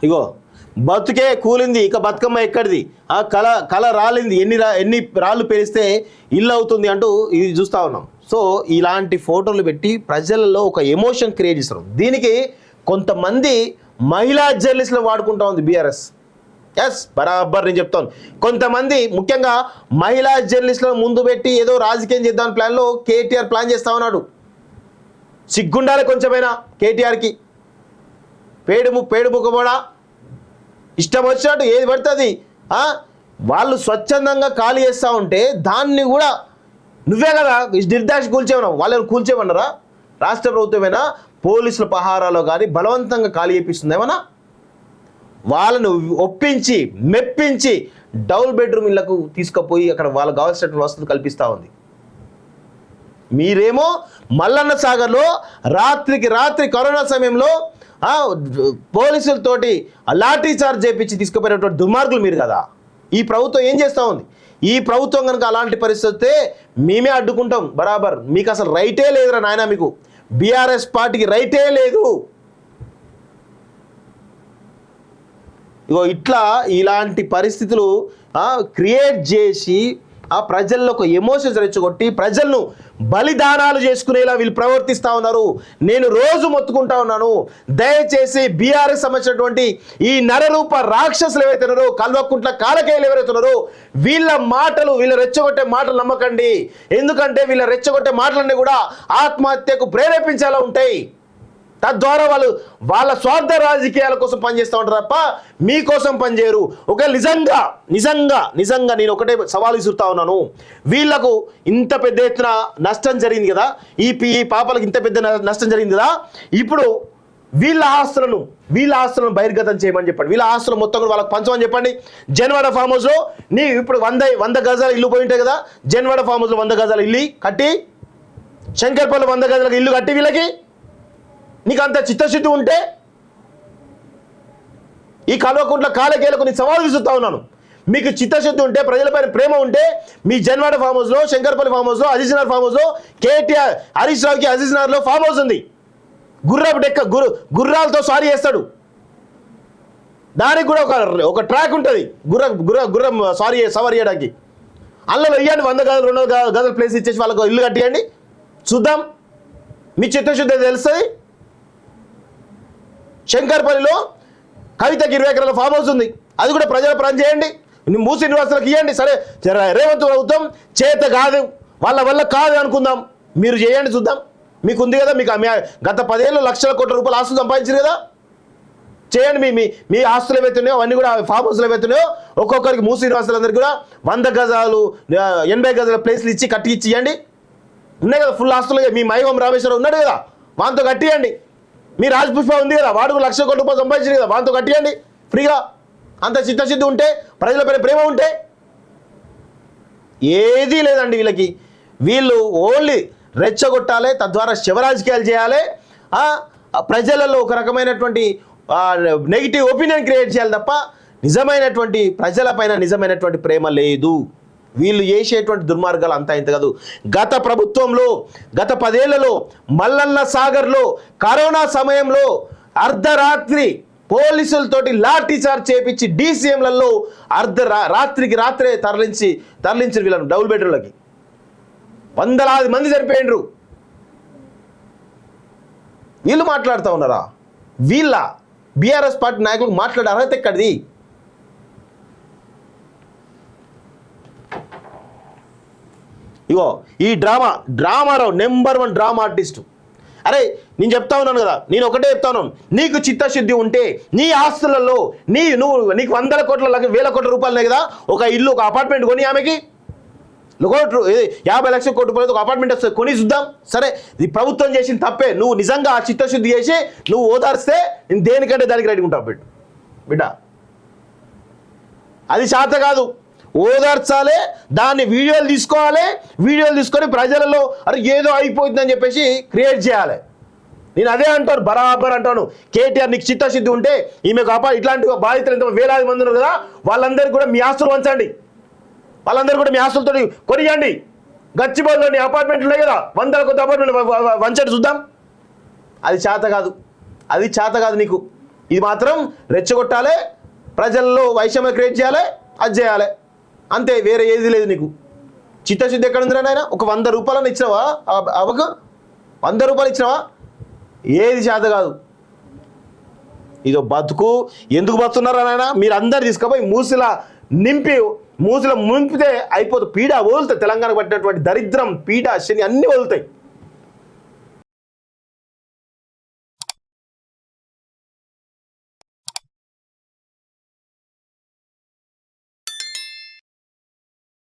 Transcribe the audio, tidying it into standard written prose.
ఇగో బతుకే కూలింది, ఇక బతుకమ్మ ఎక్కడిది, ఆ కళ రాలింది, ఎన్ని రాళ్ళు పేలిస్తే ఇల్లు అవుతుంది అంటూ ఇది చూస్తూ ఉన్నాం. సో ఇలాంటి ఫోటోలు పెట్టి ప్రజలలో ఒక ఎమోషన్ క్రియేట్ చేస్తారు. దీనికి కొంతమంది మహిళా జర్నలిస్టులు వాడుకుంటా ఉంది బీఆర్ఎస్. ఎస్, బరాబర్ నేను చెప్తాను. కొంతమంది ముఖ్యంగా మహిళా జర్నలిస్టులను ముందు పెట్టి ఏదో రాజకీయం చేద్దామని ప్లాన్లో కేటీఆర్ ప్లాన్ చేస్తా ఉన్నాడు. సిగ్గుండాలి కొంచెమైనా కేటీఆర్కి. పేడు ముఖమోడా ఇష్టం వచ్చినట్టు ఏది పడుతుంది. వాళ్ళు స్వచ్ఛందంగా ఖాళీ చేస్తూ ఉంటే దాన్ని కూడా నువ్వే కదా నిర్దేశ కూల్చేమన్నావు. వాళ్ళని కూల్చేమన్నారా? రాష్ట్ర ప్రభుత్వమైనా పోలీసుల పహారాలో కానీ బలవంతంగా ఖాళీ చేపిస్తుంది ఏమన్నా? వాళ్ళను ఒప్పించి మెప్పించి డబుల్ బెడ్రూమ్ ఇళ్లకు తీసుకుపోయి అక్కడ వాళ్ళకు కావాల్సినటువంటి వసతులు కల్పిస్తూ ఉంది. మీరేమో మల్లన్న సాగర్లో రాత్రికి రాత్రి కరోనా సమయంలో పోలీసులతోటి లాఠీ చార్జ్ చేపించి తీసుకుపోయినటువంటి దుర్మార్గులు మీరు కదా. ఈ ప్రభుత్వం ఏం చేస్తూ ఉంది? ఈ ప్రభుత్వం కనుక అలాంటి పరిస్థితి మేమే అడ్డుకుంటాం బరాబర్. మీకు అసలు రైటే లేదురా నాయన, మీకు బీఆర్ఎస్ పార్టీకి రైటే లేదు. ఇగో ఇలాంటి పరిస్థితులు క్రియేట్ చేసి ప్రజల్లో ఒక ఎమోషన్స్ రెచ్చగొట్టి ప్రజలను బలిదానాలు చేసుకునేలా వీళ్ళు ప్రవర్తిస్తూ ఉన్నారు. నేను రోజు మొత్తుకుంటా ఉన్నాను, దయచేసి బీఆర్ఎస్ సంబంధించినటువంటి ఈ నరరూప రాక్షసులు ఏవైతే ఉన్నారో, కల్వకుంట్ల కాలకేయులు ఎవరైతే ఉన్నారో, వీళ్ళ రెచ్చగొట్టే మాటలు నమ్మకండి. ఎందుకంటే వీళ్ళ రెచ్చగొట్టే మాటలన్నీ కూడా ఆత్మహత్యకు ప్రేరేపించేలా ఉంటాయి. తద్వారా వాళ్ళ స్వార్థ రాజకీయాల కోసం పనిచేస్తూ ఉంటారు తప్ప మీకోసం పనిచేయరు. ఒకవేళ నిజంగా నేను ఒకటే సవాల్ విసురుతా ఉన్నాను. వీళ్లకు ఇంత పెద్ద ఎత్తున నష్టం జరిగింది కదా, ఈ పాపలకు ఇంత పెద్ద నష్టం జరిగింది కదా, ఇప్పుడు వీళ్ళ ఆస్తులను బహిర్గతం చేయమని చెప్పండి. వీళ్ళ ఆస్తులు మొత్తం కూడా వాళ్ళకి పంచమని చెప్పండి. జన్వాడ ఫామ్ హౌస్లో ఇప్పుడు 100 గజాల ఇల్లు పోయి ఉంటాయి కదా, జన్వాడ ఫామ్ హౌస్లో 100 గజాల ఇల్లు కట్టి, శంకర్పల్లి 100 గజాలకు ఇల్లు కట్టి వీళ్ళకి నీకు అంత చిత్తశుద్ధి ఉంటే ఈ కల్వకుంట్ల కాలకేయులకు నీ సవాల్ విసురుతా ఉన్నాను. మీకు చిత్తశుద్ధి ఉంటే, ప్రజలపైన ప్రేమ ఉంటే, మీ జన్వాడ ఫామ్ హౌస్లో, శంకర్పల్లి ఫామ్ హౌస్లో, అజీజ్నగర్ ఫామ్ హౌస్లో, కేటీఆర్ హరీష్ రావుకి అజీజ్నగర్లో ఫామ్ హౌస్ ఉంది. గుర్రాలతో సారీ చేస్తాడు. దానికి కూడా ఒక ట్రాక్ ఉంటుంది గుర్రం సవారీ చేయడానికి. అందులో ఇవ్వండి 100 గజాలు 200 గజాలు ప్లేస్ ఇచ్చేసి వాళ్ళకు ఇల్లు కట్టియండి, చూద్దాం మీ చిత్తశుద్ధి తెలుస్తుంది. శంకర్పల్లిలో కవితకి 20 ఎకరాల ఫామ్ హౌస్ ఉంది, అది కూడా ప్రజల పని చేయండి. మూసి నివాసులకు ఇవ్వండి. సరే, రేవంత్ ప్రభుత్వం చేత కాదు, వాళ్ళ వల్ల కాదు అనుకుందాం, మీరు చేయండి చూద్దాం. మీకు ఉంది కదా, మీకు గత 10 ఏళ్ళు లక్షల కోట్ల రూపాయలు ఆస్తులు సంపాదించారు కదా, చేయండి. మీ ఆస్తులు ఏవైతున్నాయో అవన్నీ కూడా ఫామ్ హౌస్లు ఏవైతున్నాయో ఒక్కొక్కరికి మూసి నివాసులందరికీ కూడా 100 గజాలు 80 గజాల ప్లేస్లు ఇచ్చి కట్టి ఇచ్చేయండి. ఉన్నాయి కదా ఫుల్ ఆస్తులు. మీ మైహోం రామేశ్వరం ఉన్నాడు కదా, వాంతో కట్టియండి. మీ రాజపుష్ప ఉంది కదా, వాడు 1,00,000 కోట్ల రూపాయలు సంపాదించింది కదా, వాంతో కట్టియండి ఫ్రీగా. అంత చిత్తశుద్ధి ఉంటే, ప్రజలపైన ప్రేమ ఉంటే. ఏదీ లేదండి వీళ్ళకి. వీళ్ళు ఓన్లీ రెచ్చగొట్టాలి, తద్వారా శివరాజకీయాలు చేయాలి, ప్రజలలో ఒక రకమైనటువంటి నెగిటివ్ ఒపీనియన్ క్రియేట్ చేయాలి తప్ప నిజమైనటువంటి ప్రజలపైన నిజమైనటువంటి ప్రేమ లేదు. వీళ్ళు చేసేటువంటి దుర్మార్గాలు అంతా ఇంత కాదు. గత ప్రభుత్వంలో గత 10 ఏళ్లలో మల్లన్న సాగర్లో కరోనా సమయంలో అర్ధరాత్రి పోలీసులతోటి లాఠీ చార్జ్ చేపించి డీసీఎంలలో రాత్రికి రాత్రే తరలించి వీళ్ళను డబుల్ బెడ్రూమ్లకి వందలాది మంది చనిపోయిండ్రు. వీళ్ళు మాట్లాడుతూ ఉన్నారా? వీళ్ళ బీఆర్ఎస్ పార్టీ నాయకులకు మాట్లాడే అర్హత ఎక్కడిది? ఇగో ఈ డ్రామారావు నెంబర్ 1 డ్రామా ఆర్టిస్టు. అరే నేను చెప్తా ఉన్నాను కదా, నేను ఒకటే చెప్తా ఉన్నాను, నీకు చిత్తశుద్ధి ఉంటే నీ ఆస్తులలో నీకు 100 కోట్ల 1,000 కోట్ల రూపాయలనే కదా, ఒక ఇల్లు ఒక అపార్ట్మెంట్ కొని ఆమెకి 50 లక్షల కోట్ల రూపాయలతో ఒక అపార్ట్మెంట్ వస్తుంది, కొని చూద్దాం. సరే, ఇది ప్రభుత్వం చేసిన తప్పే, నువ్వు నిజంగా ఆ చిత్తశుద్ధి చేసి నువ్వు ఓదార్స్తే నేను దేనికంటే దానికి రెడీ ఉంటావు బిడ్డ. అది చేత కాదు, ఓదార్చాలి, దాన్ని వీడియోలు తీసుకొని ప్రజలలో అరే ఏదో అయిపోతుందని చెప్పేసి క్రియేట్ చేయాలి. నేను అదే అంటాను, బరాబర్ అంటాను. కేటీఆర్ నీకు చిత్తశుద్ధి ఉంటే ఈమెకు ఇట్లాంటి బాధితులు ఎంత వేలాది మంది ఉన్నారు కదా, వాళ్ళందరికీ కూడా మీ ఆస్తులు వంచండి, వాళ్ళందరూ కూడా మీ ఆస్తులతో కొనియండి. గచ్చిబౌలిలోని అపార్ట్మెంట్లు ఉన్నాయి కదా, 100 కొద్ది అపార్ట్మెంట్ వంచండి చూద్దాం. అది చేత కాదు నీకు. ఇది మాత్రం రెచ్చగొట్టాలి, ప్రజల్లో వైషమ్యం క్రియేట్ చేయాలి, అది చేయాలి, అంతే, వేరే ఏది లేదు నీకు. చిత్తశుద్ధి ఎక్కడ ఉందిరా నాయన? ఒక 100 రూపాయలను ఇచ్చినావా అవకు? 100 రూపాయలు ఇచ్చినావా? ఏది చేత కాదు. ఇదో బతుకు. ఎందుకు బతున్నారా నాయన? మీరు అందరు తీసుకుపోయి మూసిలా ముంపితే అయిపోతుంది. పీడ వదులుతాయి. తెలంగాణకు పట్టినటువంటి దరిద్రం, పీడ, శని అన్నీ వదులుతాయి.